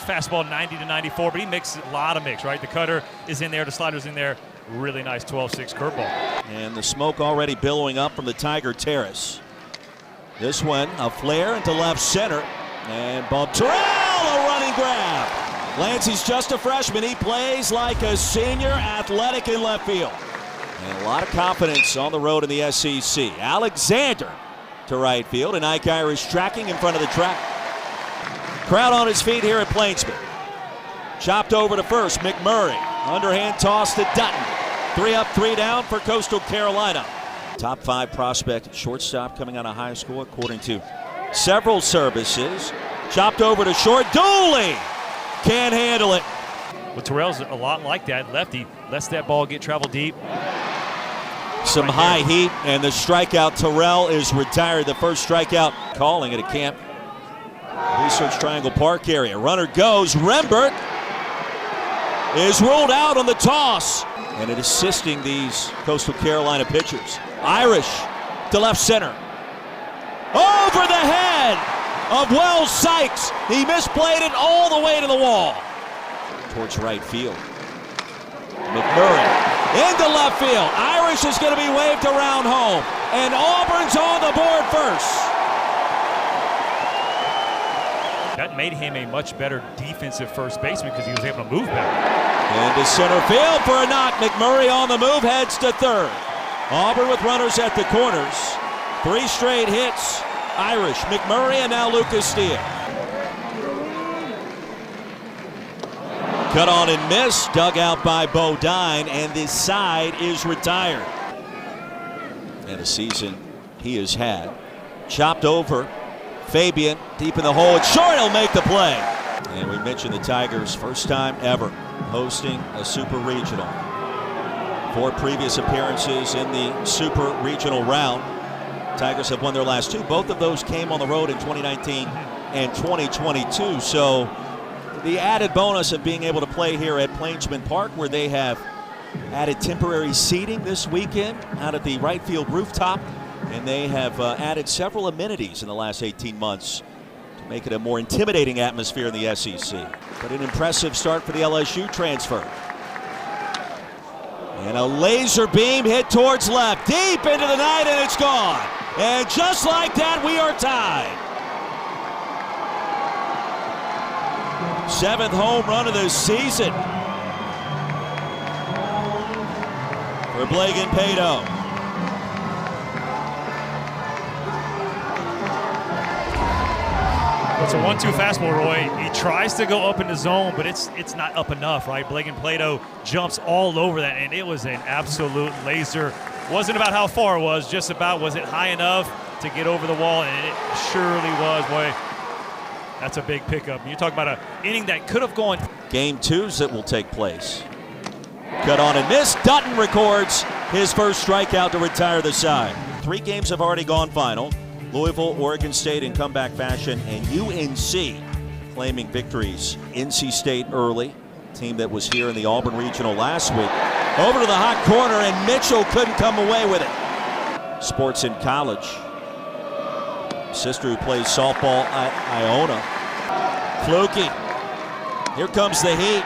Fastball 90 to 94, but he mixes a lot of mix, right? The cutter is in there, the slider's in there. Really nice 12-6 curveball. And the smoke already billowing up from the Tiger Terrace. This one, a flare into left center. And Bob Terrell, a running grab. Lancey's just a freshman. He plays like a senior, athletic in left field. And a lot of confidence on the road in the SEC. Alexander to right field, and Ike Irish tracking in front of the track. Crowd on his feet here at Plainsman. Chopped over to first, McMurray. Underhand toss to Dutton. 3 up, 3 down for Coastal Carolina. Top 5 prospect at shortstop coming out of high school according to several services. Chopped over to short, Dooley can't handle it. Well, Terrell's a lot like that. Lefty lets that ball travel deep. Some high heat, and the strikeout. Terrell is retired. The first strikeout calling it a camp. Research Triangle Park area. Runner goes. Rembert is ruled out on the toss. And it assisting these Coastal Carolina pitchers. Irish to left center. Over the head of Wells Sykes. He misplayed it all the way to the wall. Towards right field. McMurray into left field. Irish is going to be waved around home. And Auburn's on the board first. That made him a much better defensive first baseman because he was able to move better. Into center field for a knock. McMurray on the move, heads to third. Auburn with runners at the corners. 3 straight hits. Irish, McMurray, and now Lucas Steele. Cut on and miss, dug out by Bodine, and this side is retired. And a season he has had. Chopped over. Fabian deep in the hole. It's short, he'll make the play. And we mentioned the Tigers' first time ever hosting a Super Regional. 4 previous appearances in the Super Regional round. Tigers have won their last 2. Both of those came on the road in 2019 and 2022. So the added bonus of being able to play here at Plainsman Park, where they have added temporary seating this weekend out at the right field rooftop. And they have added several amenities in the last 18 months to make it a more intimidating atmosphere in the SEC. But an impressive start for the LSU transfer. And a laser beam hit towards left, deep into the night, and it's gone. And just like that, we are tied. 7th home run of the season for Blagan Pato. It's a 1-2 fastball, Roy. He tries to go up in the zone, but it's not up enough, right? Blagan Plato jumps all over that, and it was an absolute laser. Wasn't about how far it was, just about was it high enough to get over the wall, and it surely was. Boy, that's a big pickup. You talk about an inning that could have gone. Game 2s that will take place. Cut on and miss. Dutton records his first strikeout to retire the side. 3 games have already gone final. Louisville, Oregon State in comeback fashion, and UNC claiming victories. NC State early, team that was here in the Auburn Regional last week. Over to the hot corner, and Mitchell couldn't come away with it. Sports in college. Sister who plays softball at Iona. Fluky. Here comes the heat.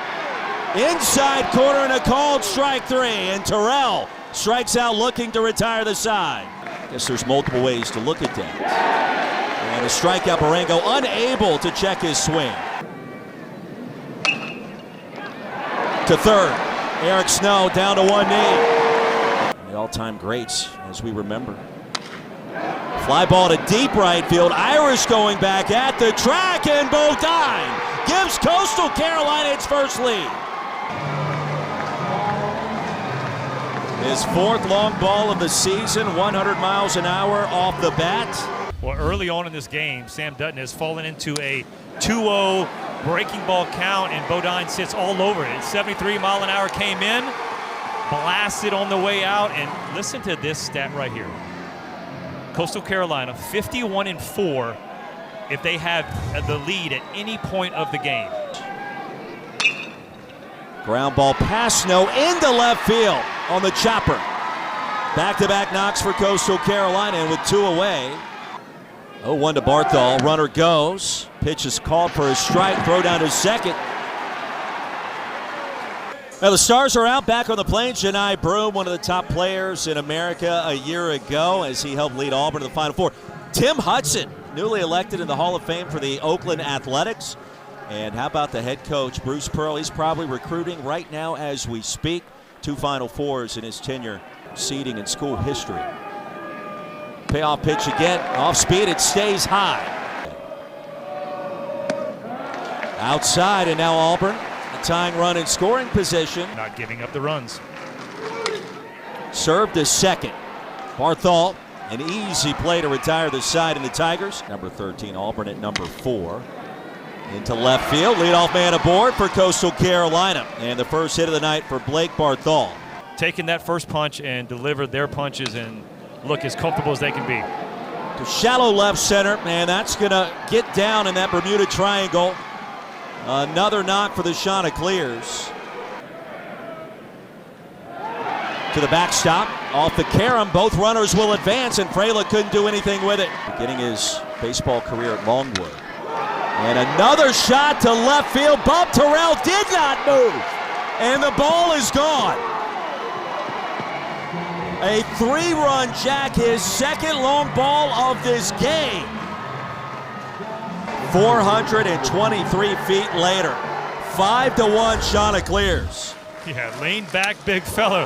Inside corner and a called strike 3, and Terrell strikes out looking to retire the side. I guess there's multiple ways to look at that. And a strikeout, Barango unable to check his swing. To third, Eric Snow down to 1 knee. The all-time greats, as we remember. Fly ball to deep right field. Irish going back at the track, and Bodine gives Coastal Carolina its first lead. His 4th long ball of the season, 100 miles an hour off the bat. Well, early on in this game, Sam Dutton has fallen into a 2-0 breaking ball count, and Bodine sits all over it. 73 mile an hour came in, blasted on the way out, and listen to this stat right here. Coastal Carolina, 51-4 if they have the lead at any point of the game. Ground ball past Snow into left field on the chopper. Back-to-back knocks for Coastal Carolina, and with 2 away, 0-1 to Barthol. Runner goes. Pitch is called for a strike. Throw down to second. Now the Stars are out back on the Plains. Janai Broom, one of the top players in America a year ago as he helped lead Auburn to the Final Four. Tim Hudson, newly elected in the Hall of Fame for the Oakland Athletics. And how about the head coach, Bruce Pearl? He's probably recruiting right now as we speak. 2 Final Fours in his tenure seeding in school history. Payoff pitch again. Off speed, it stays high. Outside, and now Auburn, a tying run in scoring position. Not giving up the runs. Served to second. Barthol, an easy play to retire the side in the Tigers. Number 13, Auburn at number 4. Into left field, leadoff man aboard for Coastal Carolina. And the first hit of the night for Blake Barthol. Taking that first punch and delivered their punches and look as comfortable as they can be. To shallow left center, and that's going to get down in that Bermuda Triangle. Another knock for the Chanticleers. To the backstop, off the carom, both runners will advance, and Fralick couldn't do anything with it. Beginning his baseball career at Longwood. And another shot to left field. Bob Terrell did not move, and the ball is gone. A 3-run jack, his second long ball of this game. 423 feet later, 5-1 Chanticleers. Yeah, lean back, big fella.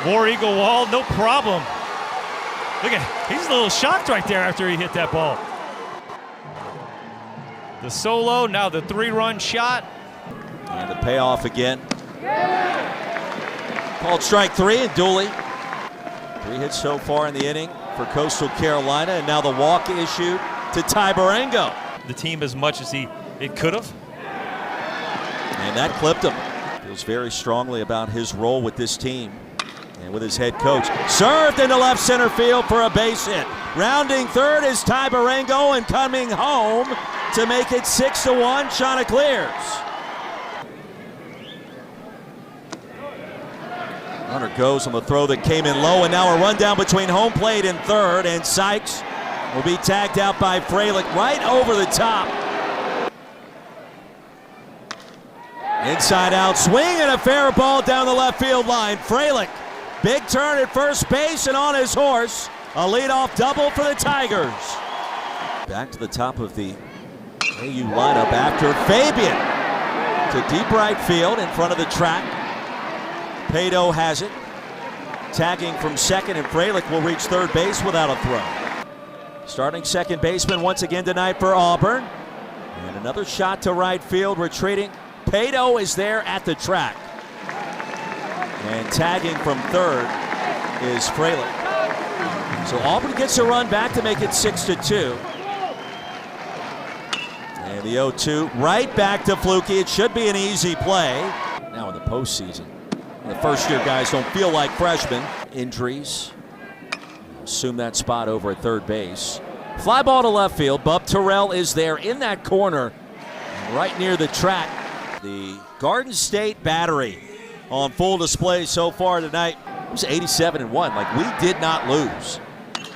War Eagle wall, no problem. Look at, he's a little shocked right there after he hit that ball. The solo, now the 3-run shot. And the payoff again. Called strike 3, and Dooley. 3 hits so far in the inning for Coastal Carolina, and now the walk issued to Ty Barango. The team as much as it could have. And that clipped him. Feels very strongly about his role with this team and with his head coach. Served into left center field for a base hit. Rounding third is Ty Barango, and coming home to make it 6-1 Chanticleers. Runner goes on the throw that came in low, and now a rundown between home plate and third, and Sykes will be tagged out by Fralick right over the top. Inside out swing and a fair ball down the left field line. Fralick, big turn at first base and on his horse. A leadoff double for the Tigers. Back to the top of the AU lineup after Fabian to deep right field in front of the track. Pato has it. Tagging from second, and Fralick will reach third base without a throw. Starting second baseman once again tonight for Auburn. And another shot to right field, retreating. Pato is there at the track. And tagging from third is Fralick. So Auburn gets a run back to make it 6-2. And the 0-2 right back to Fluky. It should be an easy play. Now in the postseason, the first-year guys don't feel like freshmen. Injuries assume that spot over at third base. Fly ball to left field. Bub Terrell is there in that corner, right near the track. The Garden State Battery on full display so far tonight. It was 87-1, like we did not lose.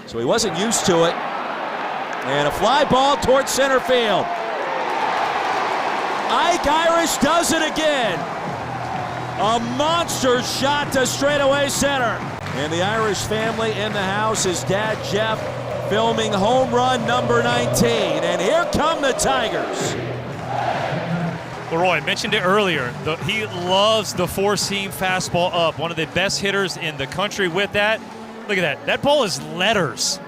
So he wasn't used to it. And a fly ball towards center field. Ike Irish does it again. A monster shot to straightaway center. And the Irish family in the house, his dad Jeff filming home run number 19. And here come the Tigers. Well, Roy, I mentioned it earlier. He loves the four-seam fastball up. One of the best hitters in the country with that. Look at that. That ball is letters.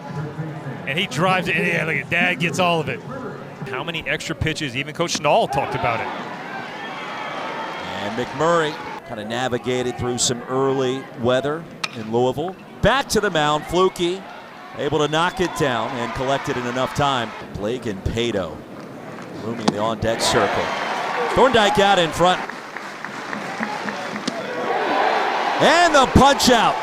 And he drives it. Yeah, look at Dad gets all of it. How many extra pitches? Even Coach Schnall talked about it. And McMurray kind of navigated through some early weather in Louisville. Back to the mound. Fluky able to knock it down and collect it in enough time. Blake and Pato rooming in the on-deck circle. Thorndike out in front. And the punch out.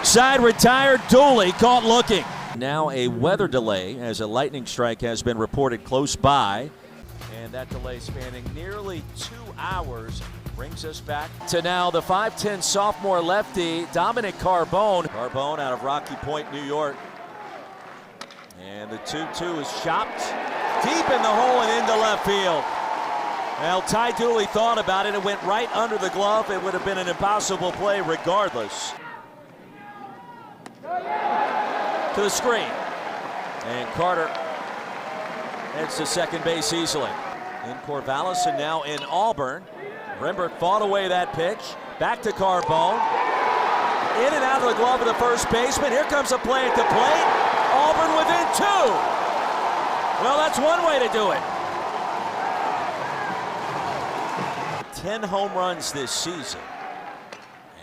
Side retired. Dooley caught looking. Now a weather delay as a lightning strike has been reported close by. And that delay spanning nearly 2 hours brings us back to now the 5'10 sophomore lefty, Dominic Carbone. Carbone out of Rocky Point, New York. And the 2-2 is chopped deep in the hole and into left field. Well, Ty Dooley thought about it. It went right under the glove. It would have been an impossible play regardless. To the screen. And Carter heads to second base easily. In Corvallis and now in Auburn. Rembert fought away that pitch. Back to Carbone. In and out of the glove of the first baseman. Here comes a play at the plate. Auburn within 2. Well, that's one way to do it. 10 home runs this season.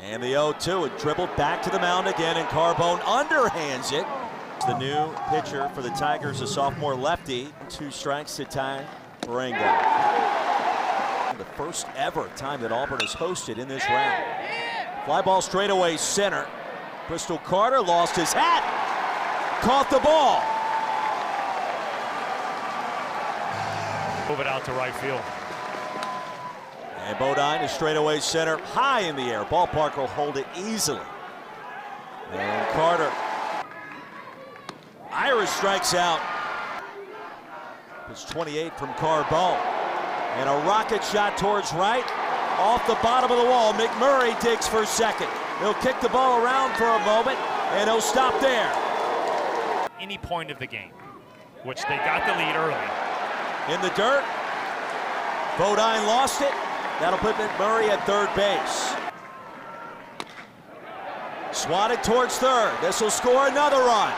And the 0-2, it dribbled back to the mound again, and Carbone underhands it. The new pitcher for the Tigers, a sophomore lefty. 2 strikes to Ty Barango. The first ever time that Auburn has hosted in this round. Fly ball straight away center. Bristol Carter lost his hat. Caught the ball. Move it out to right field. And Bodine is straightaway center, high in the air. Ballpark will hold it easily. And Carter. Irish strikes out. It's 28 from Carbone. And a rocket shot towards right. Off the bottom of the wall. McMurray digs for second. He'll kick the ball around for a moment, and he'll stop there. Any point of the game, which they got the lead early. In the dirt. Bodine lost it. That'll put McMurray at third base. Swatted towards third. This will score another run.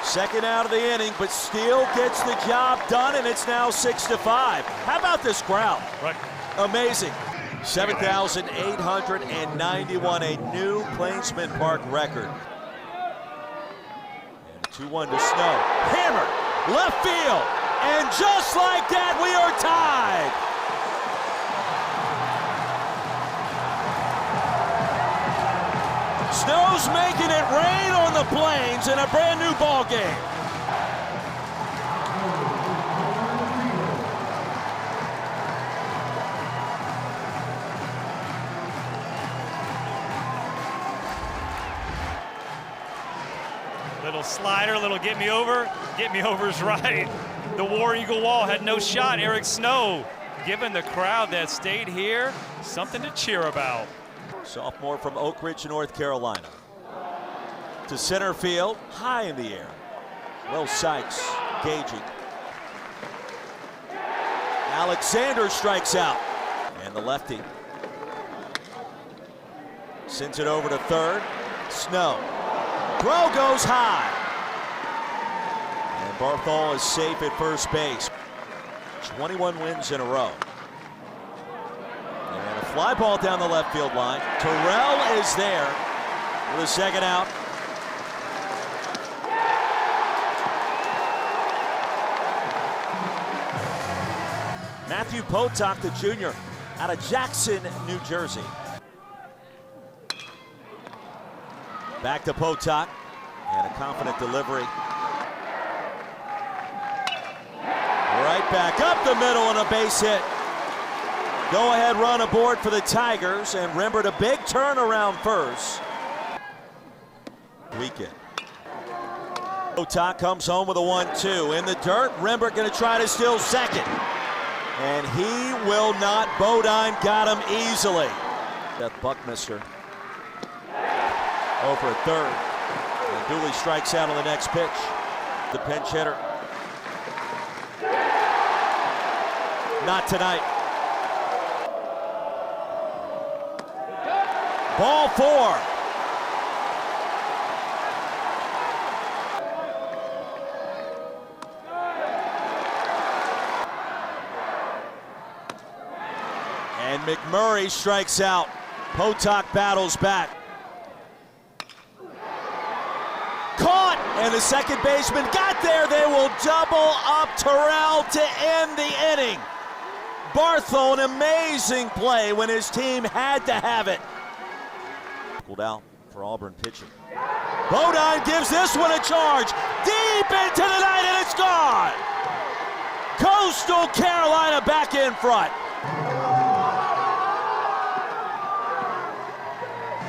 Second out of the inning, but Steele gets the job done, and it's now 6-5. How about this crowd? Right. Amazing. 7,891, a new Plainsman Park record. And 2-1 to Snow. Hammered, left field, and just like that, we are tied. Snow's making it rain on the Plains in a brand new ball game. Little slider, little get me over. Get me over's right. The War Eagle wall had no shot. Eric Snow giving the crowd that stayed here something to cheer about. Sophomore from Oak Ridge, North Carolina. To center field, high in the air. Will Sykes gauging. Alexander strikes out. And the lefty sends it over to third. Snow. Throw goes high. And Barthol is safe at first base. 21 wins in a row. And a fly ball down the left field line. Terrell is there with a second out. Matthew Potok, the junior, out of Jackson, New Jersey. Back to Potok, and a confident delivery. Right back up the middle and a base hit. Go-ahead run aboard for the Tigers, and Rembert a big turnaround first. Weekend. Potok comes home with a 1-2. In the dirt, Rembert going to try to steal second. And he will not. Bodine got him easily. Seth Buckminster over at third. And Dooley strikes out on the next pitch. The pinch hitter. Not tonight. Ball 4. And McMurray strikes out. Potok battles back. Caught, and the second baseman got there. They will double up Terrell to end the inning. Barthol, an amazing play when his team had to have it. Pulled out for Auburn pitching. Bodine gives this one a charge. Deep into the night, and it's gone. Coastal Carolina back in front.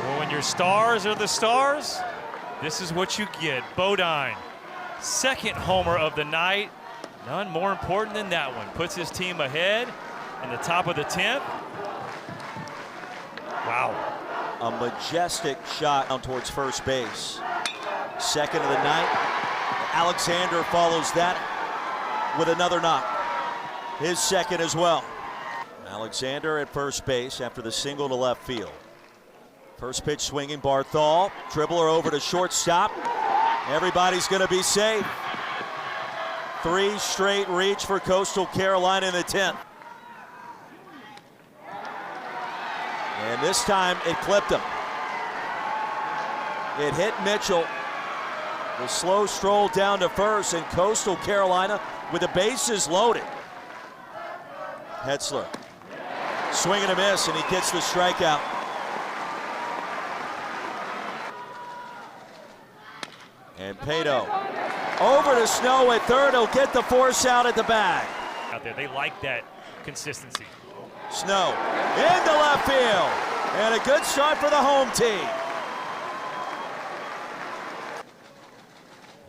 Well, when your stars are the stars, This is what you get. Bodine, second homer of the night. None more important than that one. Puts his team ahead in the top of the 10th. Wow. A majestic shot down towards first base. Second of the night. Alexander follows that with another knock. His second as well. Alexander at first base after the single to left field. First pitch swinging, Barthol. Dribbler over to shortstop. Everybody's going to be safe. 3 straight reach for Coastal Carolina in the 10th. And this time it clipped him. It hit Mitchell. The slow stroll down to first, and Coastal Carolina with the bases loaded. Hetzler, swing and a miss, and he gets the strikeout. And Pato over to Snow at third. He'll get the force out at the bag. Out there, they like that consistency. Snow into left field, and a good start for the home team.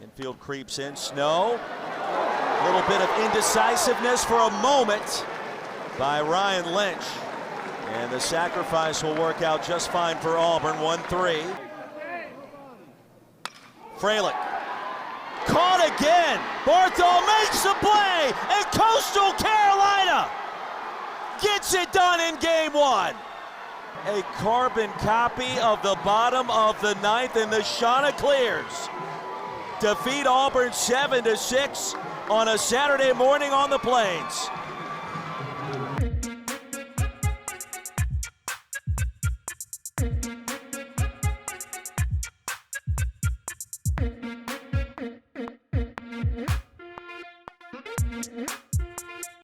Infield creeps in. Snow, a little bit of indecisiveness for a moment by Ryan Lynch, and the sacrifice will work out just fine for Auburn. 1-3. Fralick caught again. Barthol makes the play, and Coastal Carolina gets it done in game 1. A carbon copy of the bottom of the 9th, and the Chanticleers defeat Auburn 7-6 on a Saturday morning on the Plains.